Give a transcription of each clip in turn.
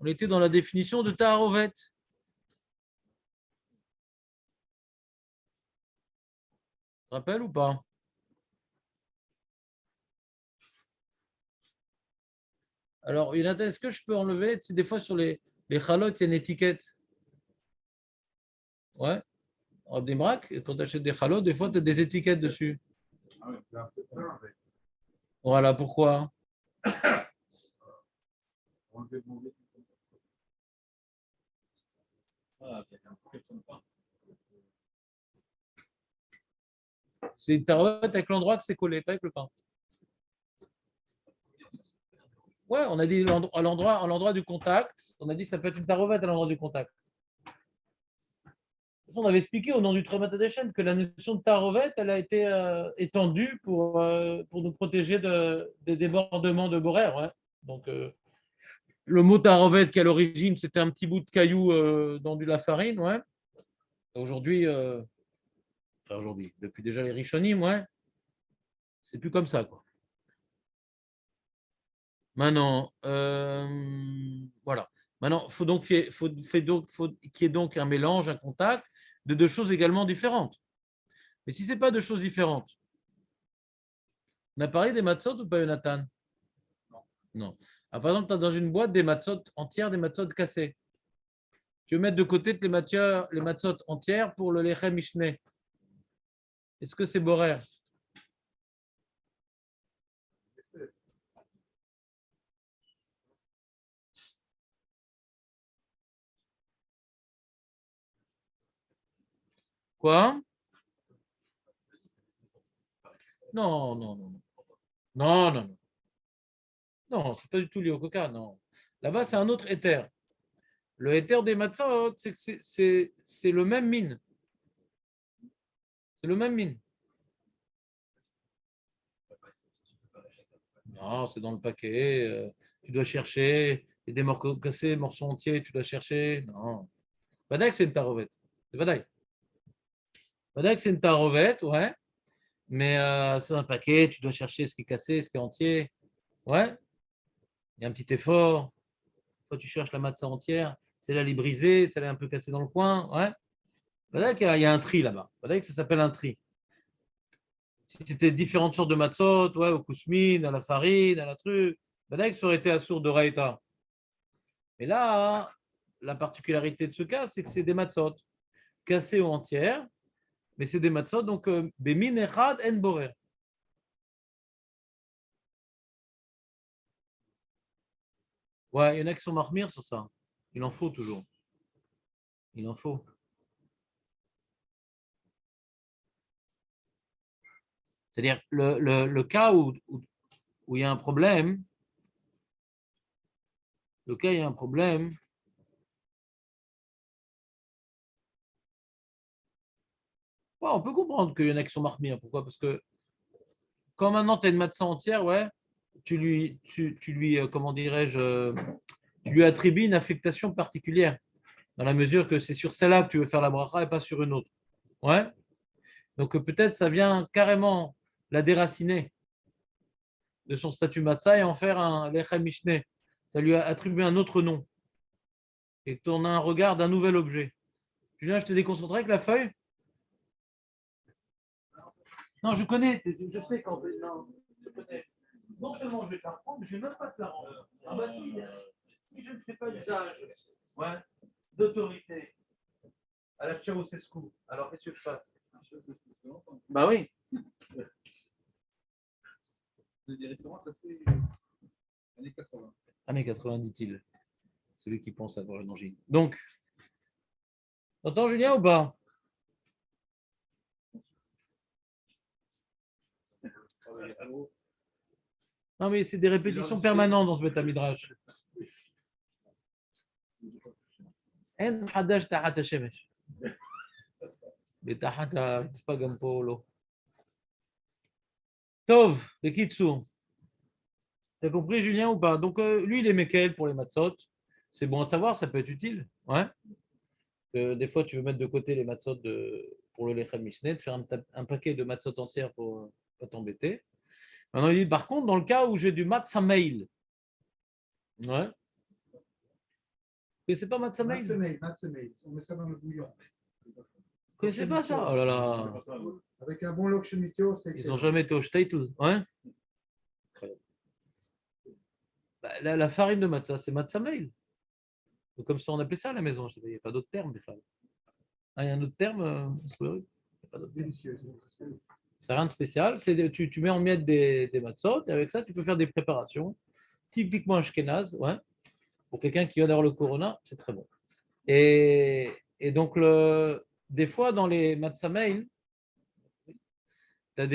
On était dans la définition de Taharovet. Tu te rappelles ou pas? Alors, Jonathan, est-ce que je peux enlever, tu sais, des fois sur les chalotes, il y a une étiquette. Ouais. En démrac, quand tu achètes des chalotes, des fois, tu as des étiquettes dessus. Voilà, pourquoi? C'est une tarotte avec l'endroit que c'est collé, pas avec le pain. Ouais, on a dit à l'endroit du contact. On a dit que ça peut être une tarovette à l'endroit du contact. On avait expliqué au nom du Traumatadeshen que la notion de tarovette, elle a été étendue pour nous protéger des débordements de Borer. Ouais. Donc, le mot tarovette, qui à l'origine, c'était un petit bout de caillou dans de la farine. Ouais. Aujourd'hui, enfin aujourd'hui, depuis déjà les Rishonim, ouais, c'est plus comme ça. Quoi. Maintenant, voilà. Maintenant, faut donc qu'il y ait donc un mélange, un contact de deux choses également différentes. Mais si ce n'est pas deux choses différentes, on a parlé des matzot ou pas, Jonathan? Non. Alors, par exemple, tu as dans une boîte des matzot entières, des matzot cassées. Tu veux mettre de côté les matzot entières pour le lechem mishneh. Est-ce que c'est borer? Quoi? Non, non, non. Non, non, non. Non, c'est pas du tout lié au coca, non. Là-bas, c'est un autre éther. Le éther des matzot, c'est le même mine. C'est le même mine. Non, c'est dans le paquet. Tu dois chercher. Il y a des morceaux cassés, morceaux entiers, tu dois chercher. Non. Badaï, c'est une tarovette. C'est Badaï. Badaï, c'est une tarovette, ouais. Mais c'est dans le paquet, tu dois chercher ce qui est cassé, ce qui est entier. Ouais. Il y a un petit effort. Quand tu cherches la matzah entière, celle-là, elle est brisée, celle-là est un peu cassée dans le coin. Ouais. Badaï, il y a un tri là-bas. Badaï, ça s'appelle un tri. Si c'était différentes sortes de matzot, ouais, au kousmine, à la farine, à la truc, peut-être que ça aurait été à sourd de raïta. Mais là, la particularité de ce cas, c'est que c'est des matzot cassées ou entières, mais c'est des matzot, donc bemin echad en borer. Ouais, il y en a qui sont marmires sur ça. Il en faut toujours. Il en faut. C'est-à-dire, le cas où il y a un problème, le cas où il y a un problème, ouais, on peut comprendre qu'il y en a qui sont marmires. Pourquoi? Parce que quand maintenant tu as une matzah entière, ouais, tu lui comment dirais-je, tu lui attribues une affectation particulière, dans la mesure que c'est sur celle-là que tu veux faire la bracha et pas sur une autre. Ouais. Donc peut-être ça vient carrément la déraciner de son statut matzah et en faire un lechem mishneh. Ça lui a attribué un autre nom. Et tu en as un regard d'un nouvel objet. Julien, je t'ai déconcentré avec la feuille? Non, je connais, je sais quand. Non, je connais. Non seulement je vais te la reprendre, mais je ne vais même pas te la rendre. Ah bah si je ne fais pas usage, ouais, d'autorité à la Ceausescu, alors qu'est-ce que je fasse? Bah oui. Directement, ça c'est années 80. Années 80, dit-il. Celui qui pense avoir une angine. Donc, t'entends Julien ou pas? Non, mais c'est des répétitions permanentes dans ce Beth Midrash. En hadash tahat hashemesh. Betahat ha-tzpa gam po lo. Tov, bekitsu. T'as compris Julien ou pas? Donc, lui, il est Mekel pour les matzot. C'est bon à savoir, ça peut être utile. Ouais. Des fois, tu veux mettre de côté les matzot pour le lechem mishneh, de faire un paquet de matzot entières pour ne pas t'embêter. Maintenant, il dit, par contre, dans le cas où j'ai du matzah mail, ouais, connaissez pas Matzameil? Matzemeil. On met ça dans le bouillon. Vous connaissez pas ça? Oh là là. Avec un bon lokshmitio, c'est Ils excellent. n'ont jamais été au Shteitel. Ouais? Bah, la farine de matzah, c'est Matzameil. Donc, comme ça, on appelait ça à la maison. Il n'y a pas d'autre terme. Ah, il y a un autre terme? Il n'y a pas d'autre terme. Délicieux. C'est rien de spécial. Tu mets en miettes des matzot et avec ça, tu peux faire des préparations. Typiquement ashkénaze, ouais. Pour quelqu'un qui vient d'avoir le corona, c'est très bon. Et donc, des fois, dans les matzameil, tu as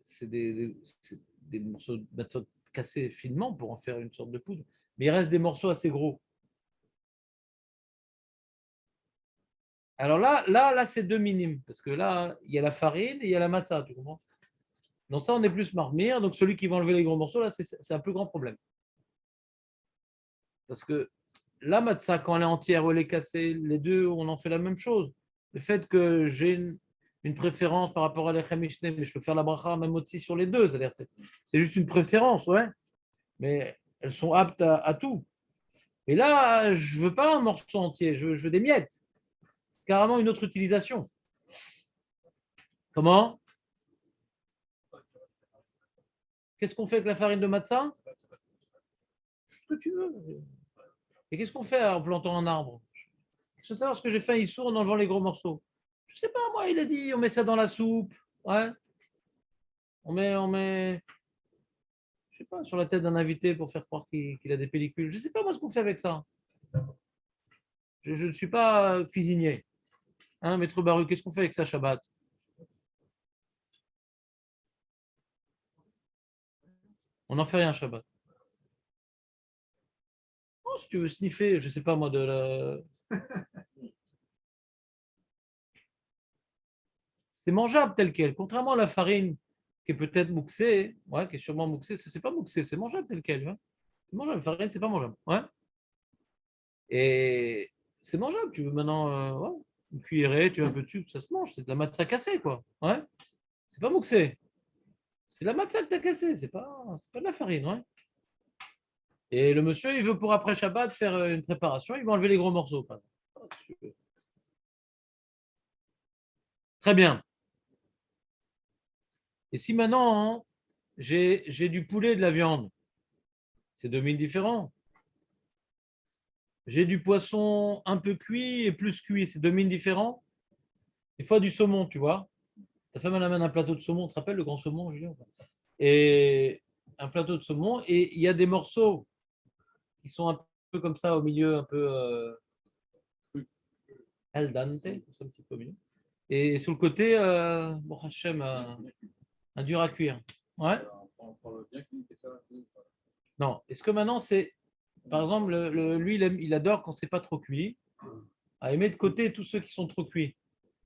c'est des morceaux de matzot cassés finement pour en faire une sorte de poudre. Mais il reste des morceaux assez gros. Alors là, c'est deux minimes. Parce que là, il y a la farine et il y a la matzah, tu comprends? Donc ça, on est plus marmire. Donc celui qui va enlever les gros morceaux, là, c'est un plus grand problème. Parce que la matzah, quand elle est entière ou elle est cassée, les deux, on en fait la même chose. Le fait que j'ai une préférence par rapport à l'Echem Mishneh, mais je peux faire la bracha même aussi sur les deux. C'est-à-dire c'est juste une préférence, ouais. Mais elles sont aptes à tout. Et là, je ne veux pas un morceau entier, je veux des miettes. C'est carrément une autre utilisation. Comment? Qu'est-ce qu'on fait avec la farine de matzah? Ce que tu veux. Et qu'est-ce qu'on fait en plantant un arbre? Je veux savoir ce que j'ai fait ici en enlevant les gros morceaux. Je ne sais pas, moi, il a dit, on met ça dans la soupe. Ouais. On met, je sais pas, sur la tête d'un invité pour faire croire qu'il a des pellicules. Je ne sais pas, moi, ce qu'on fait avec ça. Je ne suis pas cuisinier. Hein, Maître Baru, qu'est-ce qu'on fait avec ça, Shabbat? On n'en fait rien, Shabbat. Oh, si tu veux sniffer, je ne sais pas, moi, de la... C'est mangeable tel quel. Contrairement à la farine, qui est peut-être mouxée, ouais, qui est sûrement mouxée, c'est pas mouxé, c'est mangeable tel quel. Hein. C'est mangeable, la farine, c'est pas mangeable. Ouais. Et c'est mangeable. Tu veux maintenant ouais, une cuillerée, tu veux un peu de sucre, ça se mange. C'est de la matzah cassée, quoi. Ouais. C'est pas mouxé. C'est de la matzah que tu as cassée. C'est pas de la farine. Ouais. Et le monsieur, il veut pour après Shabbat faire une préparation. Il va enlever les gros morceaux. Quoi. Très bien. Et si maintenant, hein, j'ai du poulet et de la viande, c'est deux mille différents. J'ai du poisson un peu cuit et plus cuit, c'est deux mines différents. Des fois du saumon, tu vois. Ta femme elle amène un plateau de saumon, tu te rappelles le grand saumon, Julien? Et un plateau de saumon, et il y a des morceaux qui sont un peu comme ça au milieu, un peu al dente, c'est un petit peu mieux. Et sur le côté, bon, Hachem, un dur à cuire. Ouais. Non. Est-ce que maintenant c'est, par exemple, lui, il adore quand c'est pas trop cuit, à aimer de côté tous ceux qui sont trop cuits.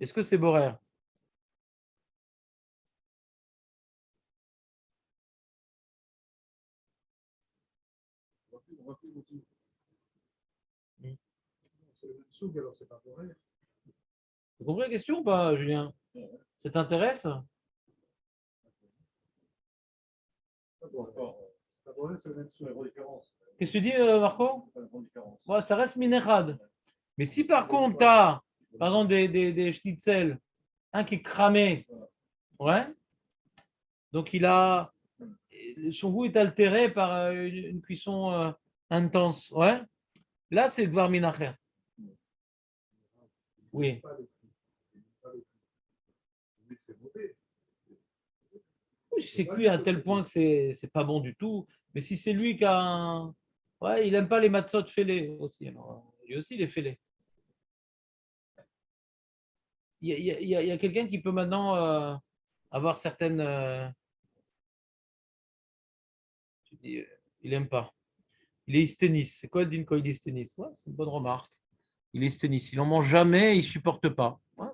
Est-ce que c'est boraire? C'est le même souk, alors c'est pas pour elle. Tu as compris la question ou pas, Julien? Ça t'intéresse? C'est pas pour elle, c'est le même souk. Qu'est-ce que tu dis, Marco? Ouais, ça reste minérade. Mais si par contre, tu as, par exemple, des schnitzel, un qui est cramé, ouais, donc son goût est altéré par une cuisson intense, ouais, là, c'est Gvar Minacher. Oui. C'est mauvais. Oui, si c'est cuit à tel point que c'est pas bon du tout, mais si c'est lui qui a un... Ouais, il n'aime pas les matzot fêlés aussi. Alors, lui aussi, il est fêlé. Il y a quelqu'un qui peut maintenant avoir certaines. Tu dis, il n'aime pas. Il est hysténiste. C'est quoi le din quand il est hysténiste? Ouais, c'est une bonne remarque. Il est hysténiste. Il n'en mange jamais, il ne supporte pas. Ouais,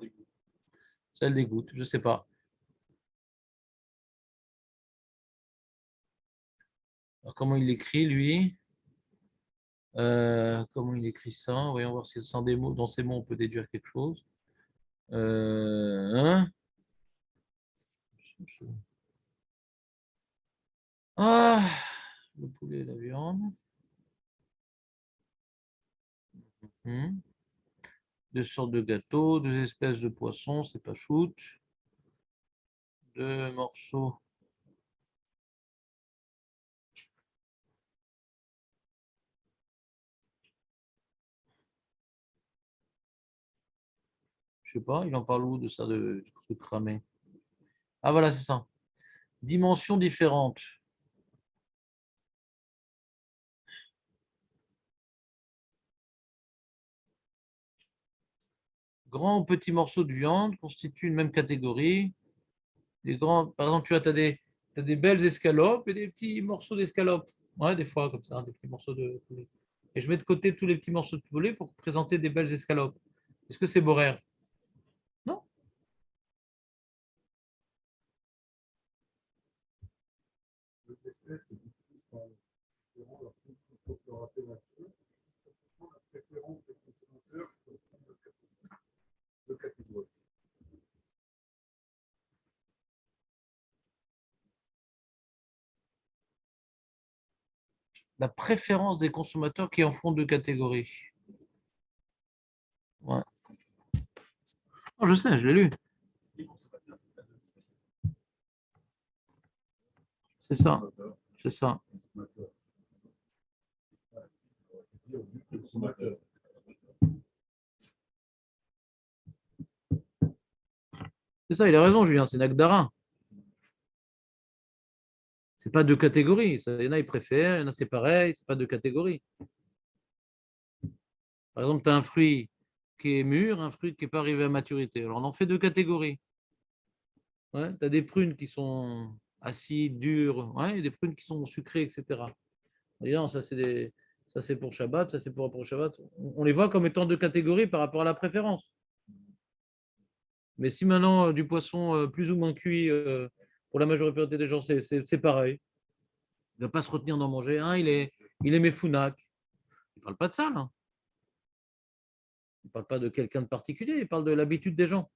ça le dégoûte, je ne sais pas. Alors, comment il l'écrit, lui? Comment il écrit ça? Voyons voir si sans des mots, dans ces mots, on peut déduire quelque chose. Hein. Ah, le poulet et la viande. Deux sortes de gâteaux, deux espèces de poissons, c'est pas shoot. Deux morceaux. Je sais pas, il en parle où de ça, de cramer? Ah voilà, c'est ça. Dimensions différentes. Grands ou petits morceaux de viande constituent une même catégorie. Par exemple, tu vois, t'as des belles escalopes et des petits morceaux d'escalopes. Ouais, des fois, comme ça, des petits morceaux de poulet. Et je mets de côté tous les petits morceaux de poulet pour présenter des belles escalopes. Est-ce que c'est borer? Non. Les espèces se diffusent par différents leur configurateur nature, la préférence des consommateurs de catégorie. La préférence des consommateurs qui en font deux catégories. Ouais. Oh, je sais, je l'ai lu. C'est ça. C'est ça. C'est ça, il a raison, Julien, c'est Nagdara. C'est pas deux catégories. Il y en a, ils préfèrent, il y en a, c'est pareil, c'est pas deux catégories. Par exemple, tu as un fruit qui est mûr, un fruit qui n'est pas arrivé à maturité. Alors, on en fait deux catégories. Ouais, tu as des prunes qui sont acides, dures, ouais, et des prunes qui sont sucrées, etc. D'ailleurs, ça c'est pour Shabbat, ça c'est pour Shabbat. On les voit comme étant deux catégories par rapport à la préférence. Mais si maintenant du poisson plus ou moins cuit, pour la majorité des gens, c'est pareil. Il ne va pas se retenir d'en manger. Il est méfounac. Il ne parle pas de ça, là. Il ne parle pas de quelqu'un de particulier, il parle de l'habitude des gens.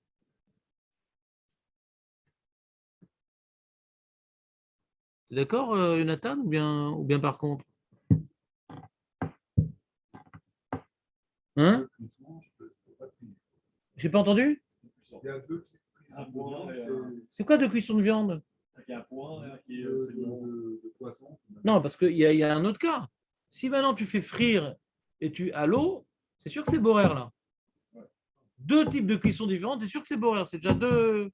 T'es d'accord, Jonathan, ou bien par contre? Hein? J'ai pas entendu? Il y a deux types de viande, C'est quoi de cuisson de viande? de poisson. Non, parce qu'il y a un autre cas. Si maintenant tu fais frire et tu à l'eau, c'est sûr que c'est borer là. Deux types de cuisson différentes, c'est sûr que c'est borer. C'est deux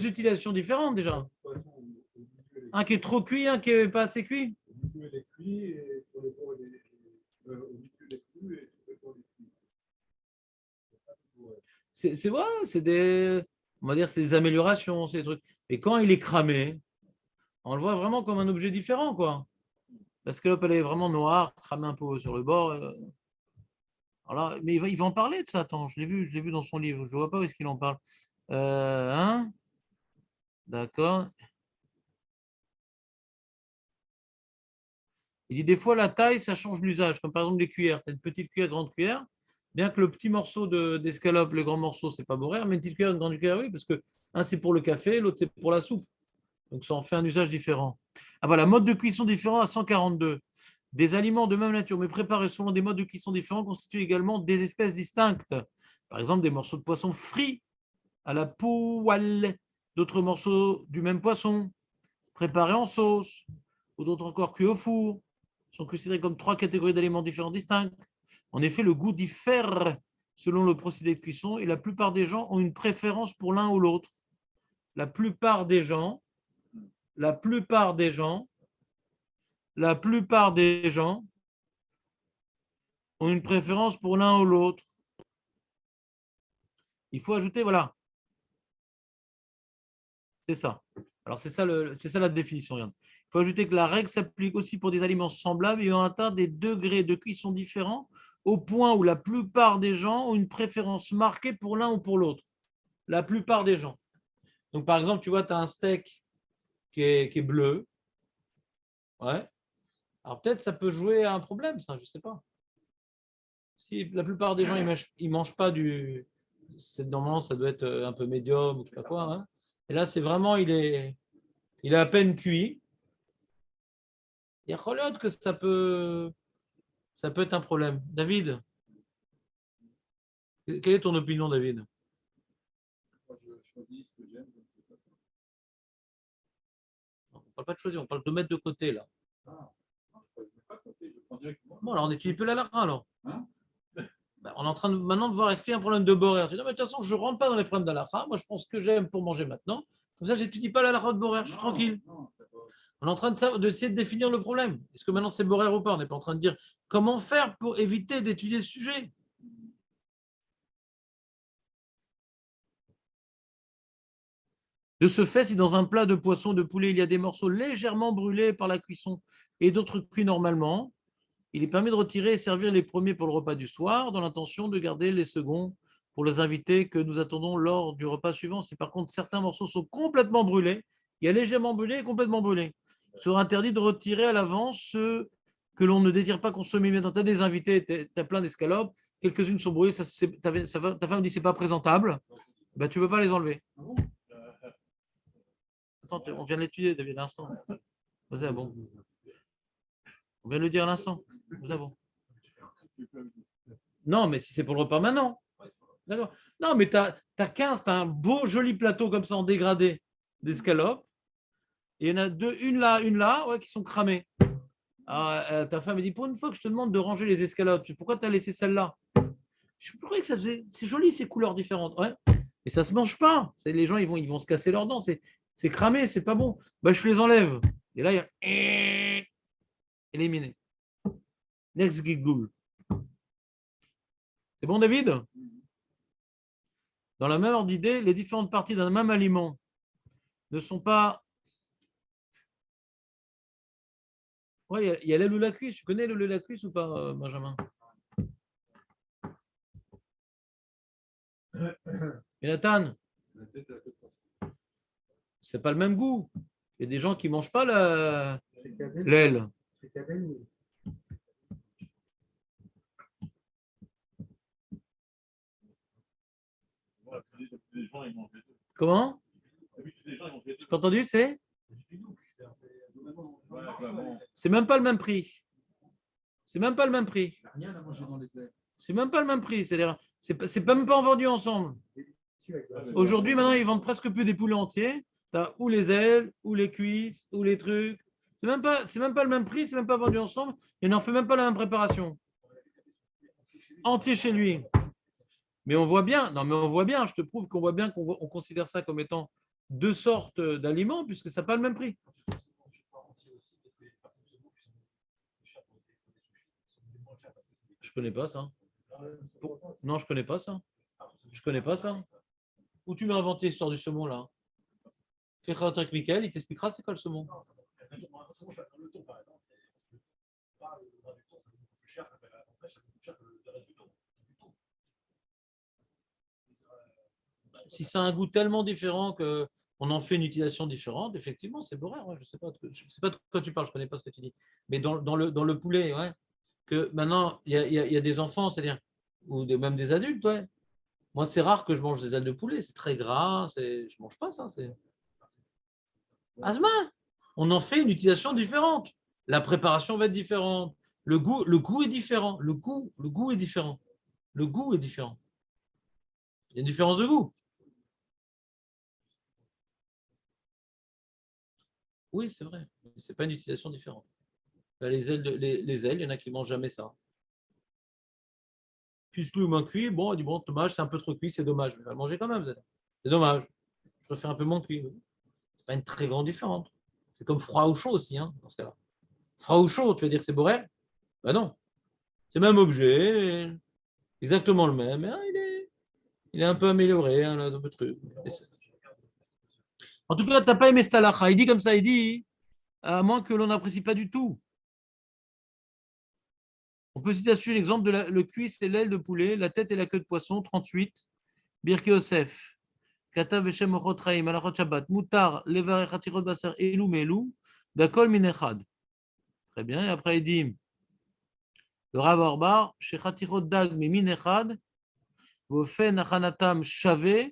utilisations différentes déjà. Un qui est trop cuit, un qui n'est pas assez cuit. Au milieu, les cuits et pour les bords, au milieu, les crus et sur les bords, les cuits. C'est des, on va dire, c'est des améliorations, c'est des trucs. Et quand il est cramé, on le voit vraiment comme un objet différent, quoi. La scalope, elle est vraiment noire, cramée un peu sur le bord. Alors mais il va en parler de ça. Attends, je l'ai vu dans son livre. Je ne vois pas où est-ce qu'il en parle. Hein? D'accord. Il dit des fois la taille, ça change l'usage. Comme par exemple les cuillères. Tu as une petite cuillère, grande cuillère. Bien que le petit morceau d'escalope, le grand morceau, c'est pas boraire, mais une petite cuillère, une grande cuillère, oui, parce que un c'est pour le café, l'autre c'est pour la soupe. Donc ça en fait un usage différent. Ah voilà, mode de cuisson différent à 142. Des aliments de même nature, mais préparés selon des modes de cuisson différents, constituent également des espèces distinctes. Par exemple, des morceaux de poisson frits à la poêle, d'autres morceaux du même poisson, préparés en sauce, ou d'autres encore cuits au four, sont considérés comme trois catégories d'aliments différents distincts. En effet, le goût diffère selon le procédé de cuisson et la plupart des gens ont une préférence pour l'un ou l'autre. La plupart des gens, la plupart des gens, la plupart des gens ont une préférence pour l'un ou l'autre. Il faut ajouter, voilà, c'est ça. Alors, c'est ça la définition. Regarde. Il faut ajouter que la règle s'applique aussi pour des aliments semblables ayant atteint des degrés de cuisson différents, au point où la plupart des gens ont une préférence marquée pour l'un ou pour l'autre. La plupart des gens. Donc, par exemple, tu vois, tu as un steak qui est bleu. Ouais. Alors, peut-être ça peut jouer à un problème, ça, je ne sais pas. Si la plupart des gens, ils mangent pas du. Normalement, ça doit être un peu médium ou je sais pas quoi. Hein. Et là, c'est vraiment, il est à peine cuit. Il y a que ça peut être un problème. David, Quelle est ton opinion, David? Moi, je choisis ce que j'aime. On ne parle pas de choisir, on parle de mettre de côté, là. Ah, non, je ne pas de côté, je prends directement. Bon, alors on étudie peu la lara, alors. Hein? On est en train maintenant de voir est-ce qu'il y a un problème de borer. Je dis, non, mais de toute façon, je ne rentre pas dans les problèmes d'Alaha. Moi, je prends ce que j'aime pour manger maintenant. Comme ça, je n'étudie pas la de borer. Je suis tranquille. Non, On est en train d'essayer de définir le problème. Est-ce que maintenant c'est borer ou pas? On n'est pas en train de dire comment faire pour éviter d'étudier le sujet. De ce fait, si dans un plat de poisson ou de poulet, il y a des morceaux légèrement brûlés par la cuisson et d'autres cuits normalement, il est permis de retirer et servir les premiers pour le repas du soir, dans l'intention de garder les seconds pour les invités que nous attendons lors du repas suivant. Si par contre certains morceaux sont complètement brûlés, il y a légèrement brûlé et complètement brûlé. Il sera interdit de retirer à l'avance ceux que l'on ne désire pas consommer. Maintenant, tu as des invités, tu as plein d'escalopes, quelques-unes sont brûlées, ta femme dit c'est pas présentable, ben, tu ne peux pas les enlever. Attends, on vient de l'étudier, David, à l'instant. Vas-y, bon. On vient de le dire à l'instant. Vas-y, bon. Non, mais si c'est pour le repas maintenant. D'accord. Non, mais tu as 15, tu as un beau, joli plateau comme ça en dégradé d'escalopes. Et il y en a deux, une là, ouais, qui sont cramées. Alors, ta femme elle dit, pour une fois que je te demande de ranger les escalopes, pourquoi tu as laissé celle-là? Je croyais que c'est joli ces couleurs différentes. Ouais. Mais ça ne se mange pas. Les gens, ils vont se casser leurs dents. C'est cramé, c'est pas bon. Bah, je les enlève. Et là, il y a éliminé. Next giggle. C'est bon, David? Dans la même ordre d'idée, les différentes parties d'un même aliment ne sont pas. Ouais, il y a l'aile ou la cuisse. Tu connais l'aile ou la cuisse ou pas, Benjamin? Et Nathan, c'est pas le même goût. Il y a des gens qui ne mangent pas l'aile. Comment? Tu as entendu? C'est même pas le même prix. C'est même pas le même prix. C'est même pas le même prix. C'est même pas vendu ensemble. Aujourd'hui, maintenant, ils vendent presque plus des poulets entiers. Tu as ou les ailes, ou les cuisses, ou les trucs. C'est même pas le même prix, c'est même pas vendu ensemble. Et n'en fait même pas la même préparation. Entier chez lui. Mais on voit bien, non mais on voit bien, je te prouve qu'on voit bien qu'on considère ça comme étant deux sortes d'aliments puisque ça n'a pas le même prix. Je connais pas ça. Non, je connais pas ça. Je connais pas ça. Où tu m'as inventé l'histoire du saumon là? Fais un truc Michael, il t'expliquera c'est quoi le saumon. Si c'est un goût tellement différent que on en fait une utilisation différente, effectivement, c'est bourré. Ouais, je ne sais pas de quoi tu parles, je ne connais pas ce que tu dis. Mais dans le poulet, ouais, que maintenant, il y a des enfants, c'est-à-dire, ou même des adultes, ouais. Moi, c'est rare que je mange des ailes de poulet, c'est très gras, je ne mange pas ça. Asma, on en fait une utilisation différente. La préparation va être différente. Le goût est différent. Le goût est différent. Le goût est différent. Il y a une différence de goût. Oui, c'est vrai. Ce n'est pas une utilisation différente. Là, les ailes, il y en a qui ne mangent jamais ça. Plus ou moins cuit, bon, on dit bon, dommage, c'est un peu trop cuit, c'est dommage. Mais on va le manger quand même. C'est dommage. Je préfère un peu moins cuit. C'est pas une très grande différence. C'est comme froid ou chaud aussi, hein, dans ce cas-là. Froid ou chaud, tu veux dire que c'est bourré? Ben non. C'est le même objet, exactement le même. Mais, il est un peu amélioré, hein, le truc. En tout cas, tu n'as pas aimé Stalacha. Il dit comme ça, il dit, à moins que l'on n'apprécie pas du tout. On peut citer à l'exemple de le cuisse et l'aile de poulet, la tête et la queue de poisson, 38. Birke Yosef, Katav Beshem Ochotraim, Alachot Shabbat, Mutar, Levar Chatirot Basar, Elou Melou, Dakol Minechad. Très bien. Et après, il dit, le Rav Orbar, chez Chatirot Dag, mais Minechad, Vofen Nachanatam Shave,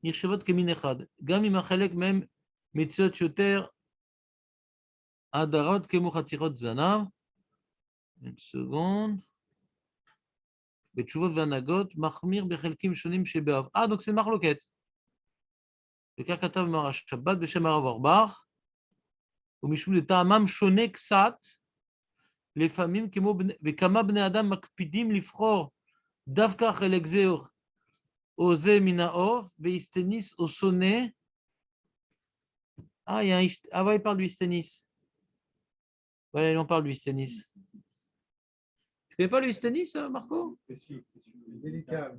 Nirshevot Keminechad. Gam Imachelek même, Metziot Yoter, Adarot Kemu Chatirot Zanav. Une seconde. בתשובות והנהגות, מחמיר בחלקים שונים שבאב. donc c'est מחלוקת. וכך כתב מאמר השבת בשם הרב אורבך, ומשום לטעמם שונה קצת, לפעמים וכמה בני אדם מקפידים לבחור דווקא חלק זה או זה מן העוף, והסטניס או שונא. il parle du sténis. Voilà, il en parle du sténis. Tu connais pas le sténis, Marco? Délicat.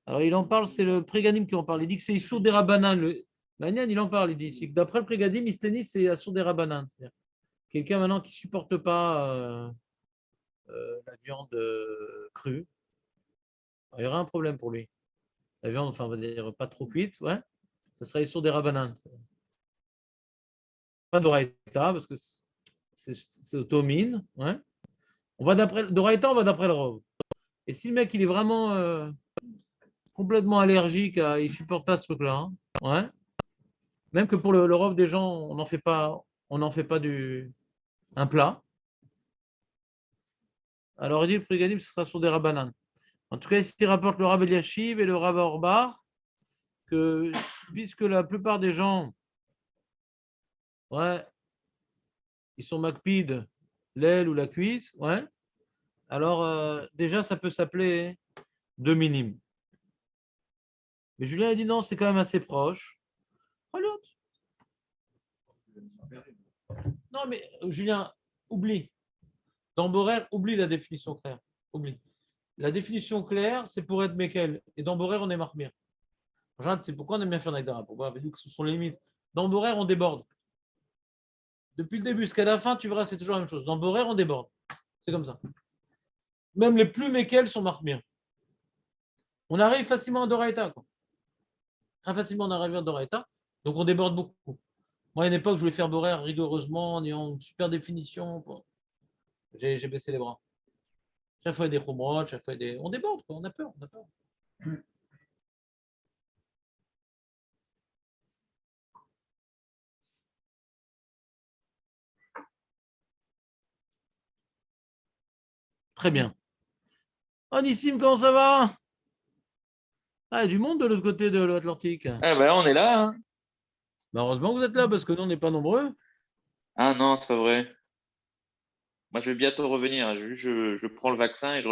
Alors, il en parle, c'est le Prégadim qui en parle. Il dit que c'est Issour des Rabbanan. Le Magnan, il en parle. Il dit que d'après le Prégadim, Isténis, c'est Issour des Rabbanan. C'est-à-dire quelqu'un maintenant qui ne supporte pas la viande crue, il y aura un problème pour lui. La viande, enfin, on va dire pas trop cuite, ouais, ça serait Issour des Rabbanan. Pas d'Oraïta, parce que c'est automine. Ouais. On va d'après d'Oraïta, on va d'après le Rov. Et si le mec, il est vraiment complètement allergique, il ne supporte pas ce truc-là, hein, ouais. Même que pour le Rov des gens, on n'en fait pas un plat. Alors il dit le Prégadim, ce sera sur des Rabbanan. En tout cas, ici, il rapporte le Rav Eliashiv et le Rav Orbar que puisque la plupart des gens, ouais, ils sont makpid, l'aile ou la cuisse, ouais, alors déjà, ça peut s'appeler deux minimes. Mais Julien a dit non, c'est quand même assez proche. Allez, non, mais Julien, oublie. Dans Borer, oublie la définition claire. Oublie. La définition claire, c'est pour être Mekel. Et dans Borer, on est Marmir. C'est pourquoi on aime bien faire Nagdara. Pour voir que ce sont les limites. Dans Borer, on déborde. Depuis le début jusqu'à la fin, tu verras, c'est toujours la même chose. Dans Borer, on déborde. C'est comme ça. Même les plus Mekel sont Marmir. On arrive facilement à Doraïta. Très facilement, on arrive à Doraïta. Donc, on déborde beaucoup. Moi, à une époque, je voulais faire Borer rigoureusement, en ayant une super définition. J'ai baissé les bras. Chaque fois, il y a des chumrot, chaque fois, il y a des... On déborde, quoi. On a peur. Très bien. Oh, Nissim, comment ça va? Ah, il y a du monde de l'autre côté de l'Atlantique. Ah ben on est là. Hein. Bah, heureusement que vous êtes là, parce que nous, on n'est pas nombreux. Ah non, c'est pas vrai. Moi, je vais bientôt revenir. Je prends le vaccin et je